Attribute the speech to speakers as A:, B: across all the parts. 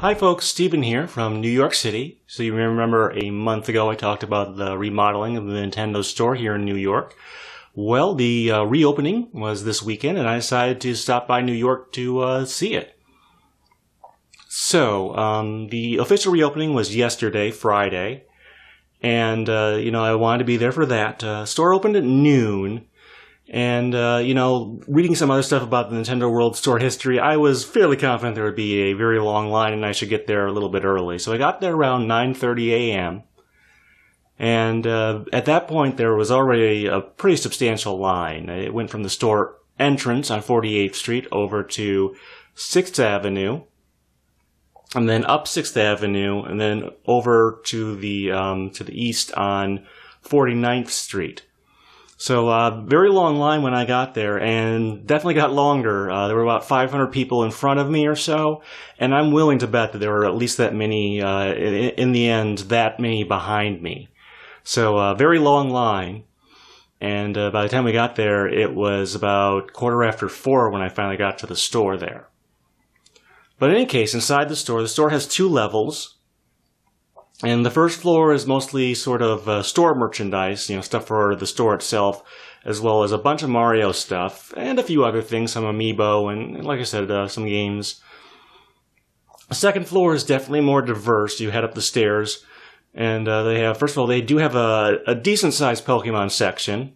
A: Hi folks, Steven here from New York City. So you remember a month ago I talked about the remodeling of the Nintendo store here in New York. Well, the reopening was this weekend and I decided to stop by New York to see it. So, the official reopening was yesterday, Friday, and I wanted to be there for that. Store opened at noon. And, reading some other stuff about the Nintendo World Store history, I was fairly confident there would be a very long line and I should get there a little bit early. So I got there around 9:30 a.m. And at that point, there was already a pretty substantial line. It went from the store entrance on 48th Street over to 6th Avenue, and then up 6th Avenue, and then over to the east on 49th Street. So, very long line when I got there, and definitely got longer. There were about 500 people in front of me or so, and I'm willing to bet that there were at least that many, in the end, that many behind me. So, very long line, and by the time we got there, it was about 4:15 when I finally got to the store there. But in any case, inside the store has two levels. And the first floor is mostly sort of store merchandise, stuff for the store itself, as well as a bunch of Mario stuff, and a few other things, some amiibo, and like I said, some games. The second floor is definitely more diverse. You head up the stairs, and first of all, they do have a decent-sized Pokemon section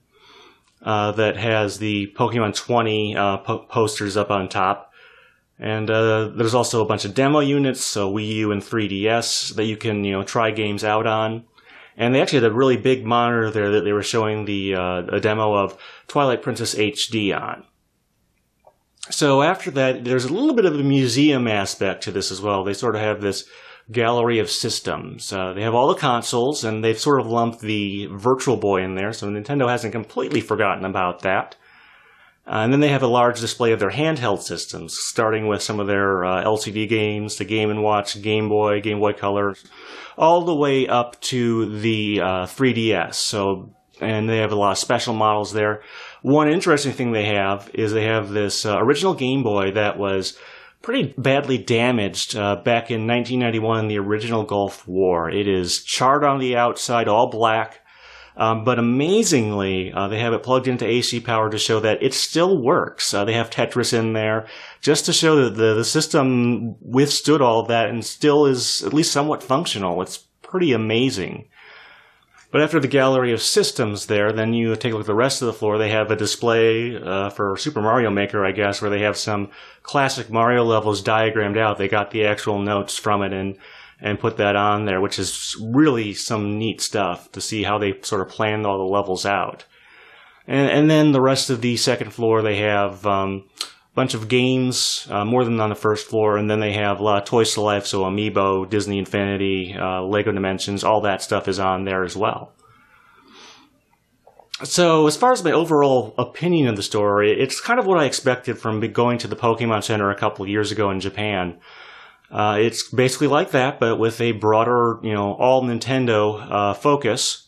A: that has the Pokemon 20 posters up on top. And there's also a bunch of demo units, so Wii U and 3DS, that you can, try games out on. And they actually had a really big monitor there that they were showing a demo of Twilight Princess HD on. So after that, there's a little bit of a museum aspect to this as well. They sort of have this gallery of systems. They have all the consoles, and they've sort of lumped the Virtual Boy in there, so Nintendo hasn't completely forgotten about that. And then they have a large display of their handheld systems, starting with some of their LCD games, the Game & Watch, Game Boy Color, all the way up to the 3DS. And they have a lot of special models there. One interesting thing they have is they have this original Game Boy that was pretty badly damaged back in 1991 in the original Gulf War. It is charred on the outside, all black. But amazingly, they have it plugged into AC power to show that it still works. They have Tetris in there just to show that the system withstood all of that and still is at least somewhat functional. It's pretty amazing. But after the gallery of systems there, then you take a look at the rest of the floor. They have a display for Super Mario Maker, I guess, where they have some classic Mario levels diagrammed out. They got the actual notes from it and put that on there, which is really some neat stuff to see how they sort of planned all the levels out. And then the rest of the second floor, they have a bunch of games, more than on the first floor, and then they have a lot of Toys to Life, so Amiibo, Disney Infinity, Lego Dimensions, all that stuff is on there as well. So as far as my overall opinion of the store, it's kind of what I expected from going to the Pokemon Center a couple of years ago in Japan. It's basically like that, but with a broader, all Nintendo focus.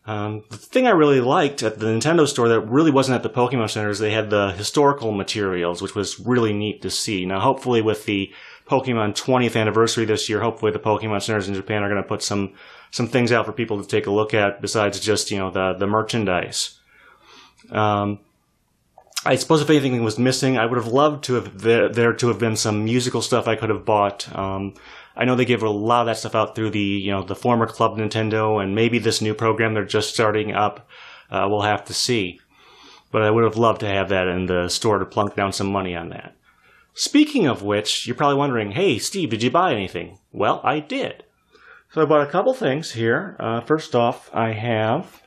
A: The thing I really liked at the Nintendo store that really wasn't at the Pokemon Center is they had the historical materials, which was really neat to see. Now, hopefully with the Pokemon 20th anniversary this year, hopefully the Pokemon Centers in Japan are going to put some things out for people to take a look at besides just, the merchandise. I suppose if anything was missing, I would have loved to have there to have been some musical stuff I could have bought. I know they give a lot of that stuff out through the former Club Nintendo, and maybe this new program they're just starting up. We'll have to see. But I would have loved to have that in the store to plunk down some money on that. Speaking of which, you're probably wondering, hey, Steve, did you buy anything? Well, I did. So I bought a couple things here. First off, I have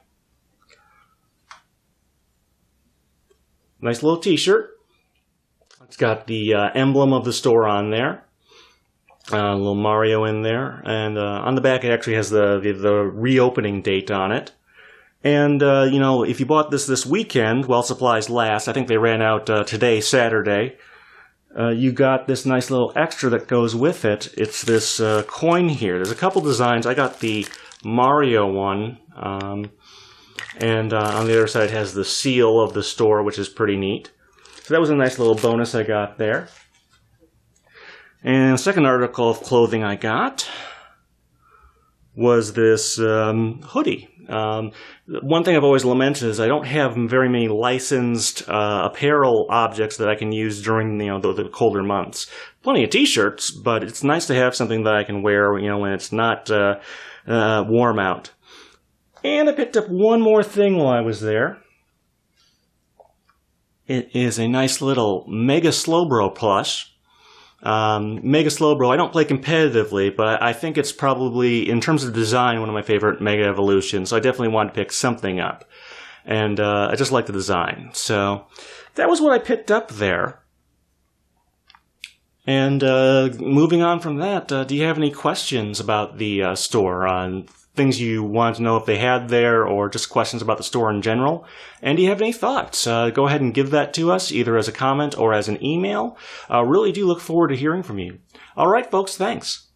A: nice little t-shirt. It's got the emblem of the store on there. A little Mario in there. And on the back it actually has the reopening date on it. And, if you bought this weekend, while supplies last, I think they ran out today, Saturday, you got this nice little extra that goes with it. It's this coin here. There's a couple designs. I got the Mario one. And on the other side it has the seal of the store, which is pretty neat. So that was a nice little bonus I got there. And the second article of clothing I got was this hoodie. One thing I've always lamented is I don't have very many licensed apparel objects that I can use during the colder months. Plenty of t-shirts, but it's nice to have something that I can wear when it's not warm out. And I picked up one more thing while I was there. It is a nice little Mega Slowbro plush. Mega Slowbro, I don't play competitively, but I think it's probably, in terms of design, one of my favorite Mega Evolutions, so I definitely wanted to pick something up. And I just like the design. So that was what I picked up there. And moving on from that, do you have any questions about the store? Things you want to know if they had there, or just questions about the store in general? And do you have any thoughts? Go ahead and give that to us, either as a comment or as an email. Really do look forward to hearing from you. All right, folks, thanks.